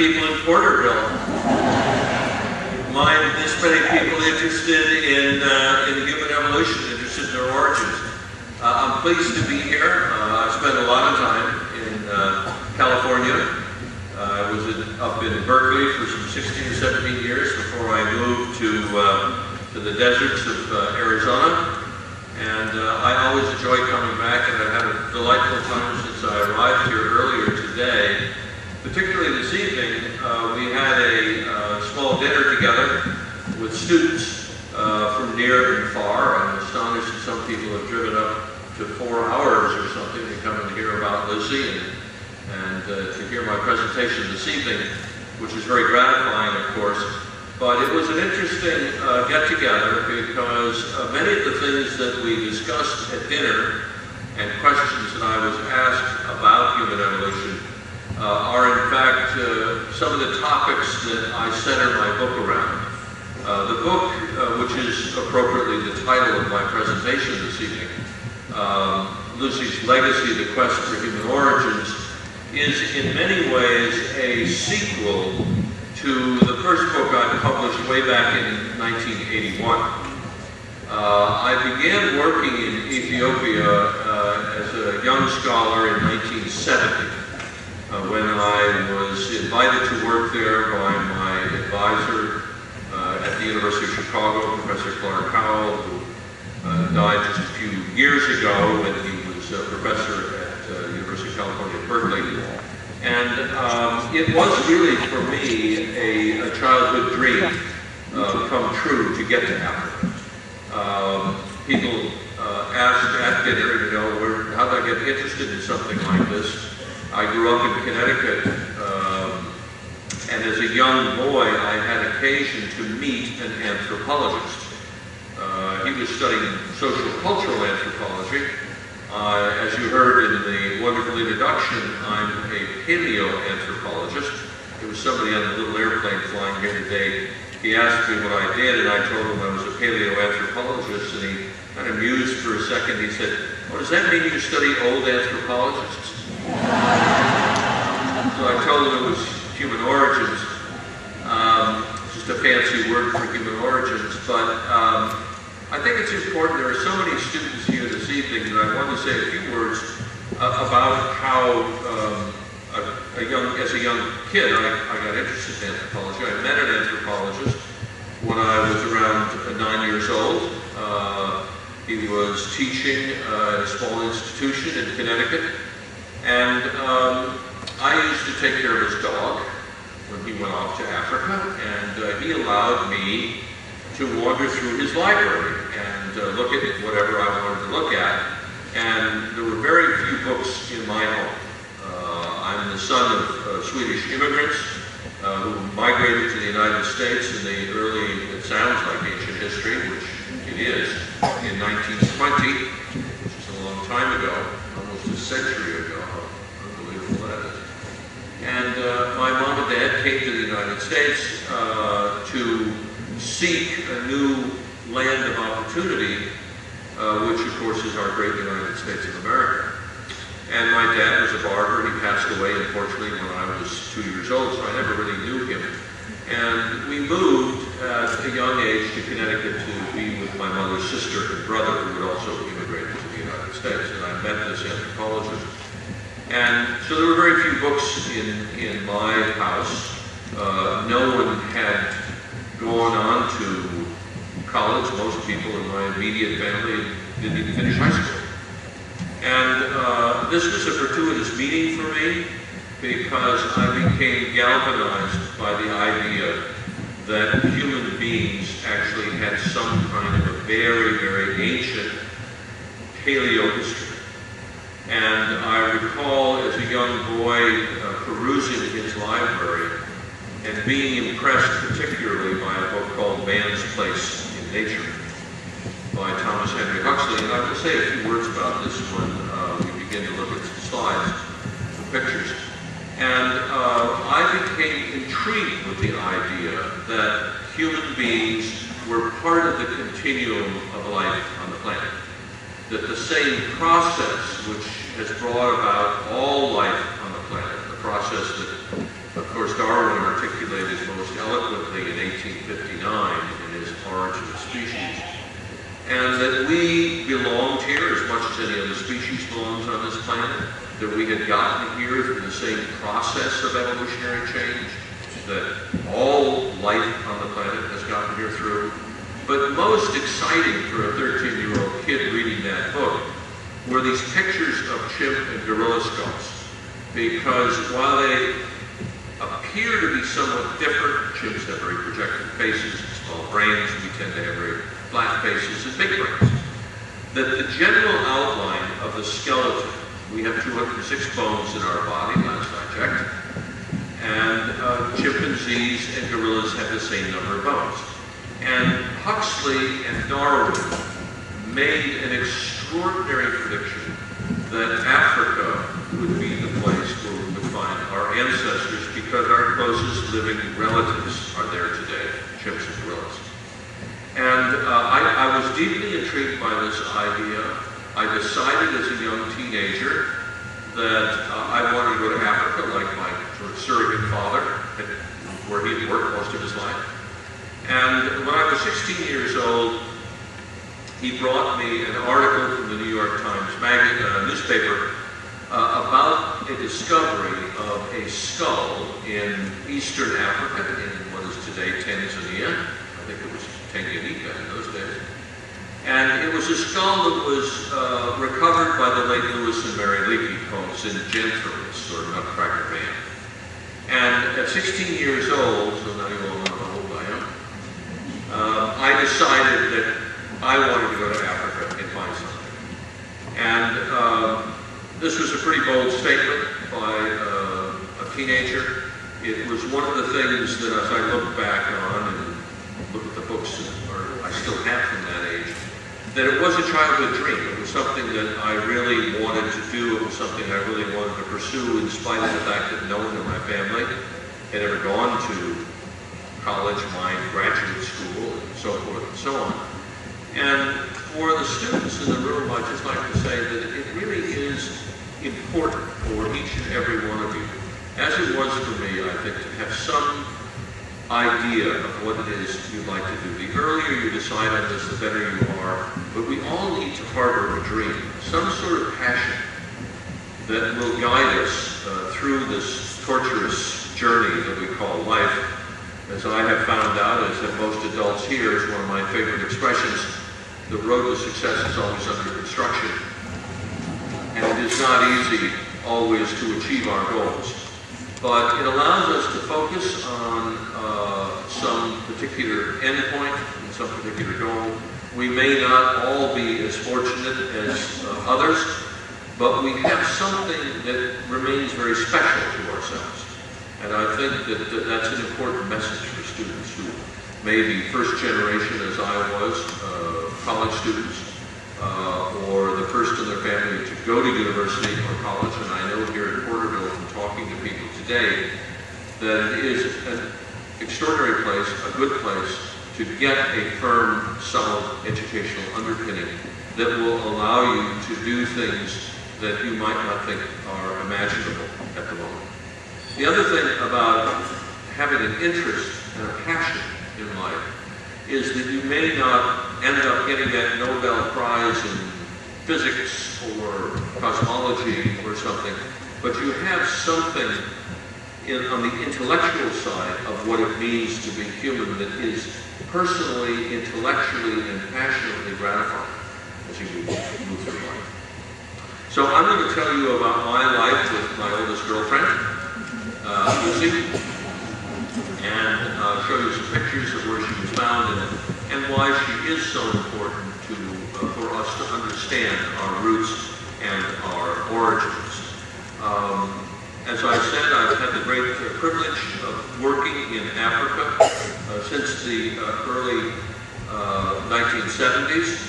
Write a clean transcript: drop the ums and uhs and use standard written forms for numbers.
people in Porterville. This many people interested in human evolution, interested in their origins. I'm pleased to be here. I spent a lot of time in California. I was up in Berkeley for some 16 or 17 years before I moved to the deserts of Arizona. And I always enjoy coming back, and I've had a delightful time since I arrived here earlier today. Particularly this evening, we had a small dinner together with students from near and far. I'm astonished that some people have driven up to 4 hours or something to come and hear about Lucy and to hear my presentation this evening, which is very gratifying, of course. But it was an interesting get-together because many of the things that we discussed at dinner and questions that I was asked about human evolution are in fact some of the topics that I center my book around. The book, which is appropriately the title of my presentation this evening, Lucy's Legacy, The Quest for Human Origins, is in many ways a sequel to the first book I published way back in 1981. I began working in Ethiopia as a young scholar in 1970 when I was invited to work there by my advisor at the University of Chicago, Professor Clark Howell, who died just a few years ago when he was a professor at the University of California at Berkeley. And it was really, for me, a childhood dream come true to get to Africa. People asked at dinner, you know, how did I get interested in something like this? I grew up in Connecticut, and as a young boy, I had occasion to meet an anthropologist. He was studying social cultural anthropology. As you heard in the wonderful introduction, I'm a paleoanthropologist. There was somebody on the little airplane flying here today. He asked me what I did, and I told him I was a paleoanthropologist, and he kind of mused for a second. He said, "Oh, does that mean you study old anthropologists?" So I told him it was human origins, just a fancy word for human origins, but I think it's important. There are so many students here this evening that I want to say a few words about how, as a young kid, I got interested in anthropology. I met an anthropologist when I was around 9 years old. He was teaching at a small institution in Connecticut, and I used to take care of his dog when he went off to Africa, and he allowed me to wander through his library and look at whatever I wanted to look at. And there were very few books in my home. I'm the son of Swedish immigrants who migrated to the United States in the early, it sounds like ancient history, which it is, in 1920, which is a long time ago, almost a century ago. Unbelievable that is. And my mom and dad came to the United States to seek a new land of opportunity, which of course is our great United States of America. And my dad was a barber. He passed away, unfortunately, when I was 2 years old, so I never really knew him. And we moved at a young age to Connecticut to be with my mother's sister and brother, who had also immigrated to the United States. And I met this anthropologist. And so there were very few books in my house. No one had gone on to college. Most people in my immediate family didn't even finish high school. And this was a fortuitous meeting for me because I became galvanized by the idea that human beings actually had some kind of a very, very ancient paleo-history. And I recall as a young boy perusing his library and being impressed particularly by a book called Man's Place in Nature by Thomas Henry Huxley. And I will say a few words about this when we begin to look at some slides, some pictures. And I became intrigued with the idea that human beings were part of the continuum of life on the planet. That the same process which has brought about all life on the planet, the process that Of course, Darwin articulated most eloquently in 1859 in his Origin of Species, and that we belonged here as much as any other species belongs on this planet, that we had gotten here through the same process of evolutionary change that all life on the planet has gotten here through. But most exciting for a 13-year-old kid reading that book were these pictures of chimp and gorilla skulls, because while they appear to be somewhat different, chimps have very projected faces and small brains, we tend to have very flat faces and big brains, that the general outline of the skeleton, we have 206 bones in our body, last I checked, and chimpanzees and gorillas have the same number of bones. And Huxley and Darwin made an extraordinary prediction that Africa would be the place where we would find our ancestors, because our closest living relatives are there today, chimps and gorillas. And I was deeply intrigued by this idea. I decided as a young teenager that I wanted to go to Africa, like my sort of surrogate father, where he had worked most of his life. And when I was 16 years old, he brought me an article from the New York Times newspaper about a discovery of a skull in Eastern Africa, in what is today Tanzania. I think it was Tanganyika in those days. And it was a skull that was recovered by the late Lewis and Mary Leakey, called Zingentris, sort of nutcracker man. And at 16 years old, so now you all know how old I am, I decided that I wanted to go to Africa and find something. And this was a pretty bold statement by a teenager. It was one of the things that, as I look back on and look at the books that I still have from that age, that it was a childhood dream. It was something that I really wanted to do. It was something I really wanted to pursue, in spite of the fact that no one in my family had ever gone to college, graduate school, and so forth and so on. And for the students in the room, I'd just like to say that it really is important for each and every one of you, as it was for me, I think, to have some idea of what it is you'd like to do. The earlier you decide on this, the better you are. But we all need to harbor a dream, some sort of passion that will guide us through this torturous journey that we call life. As I have found out, as have most adults here, is one of my favorite expressions, the road to success is always under construction. And it is not easy always to achieve our goals. But it allows us to focus on some particular endpoint and some particular goal. We may not all be as fortunate as others, but we have something that remains very special to ourselves. And I think that that's an important message for students who may be first generation, as I was, college students, or the first in their family to go to university or college. And I know here in Porterville, from talking to people today, that it is an extraordinary place, a good place, to get a firm, solid educational underpinning that will allow you to do things that you might not think are imaginable at the moment. The other thing about having an interest and a passion in life is that you may not end up getting that Nobel Prize in physics or cosmology or something, but you have something on the intellectual side of what it means to be human that is personally, intellectually, and passionately gratifying as you move through life. So I'm going to tell you about my life with my oldest girlfriend, Lucy, and show you some pictures of where she was found and why she is so important for us to understand our roots and our origins. As I said, I've had the great privilege of working in Africa since the early 1970s.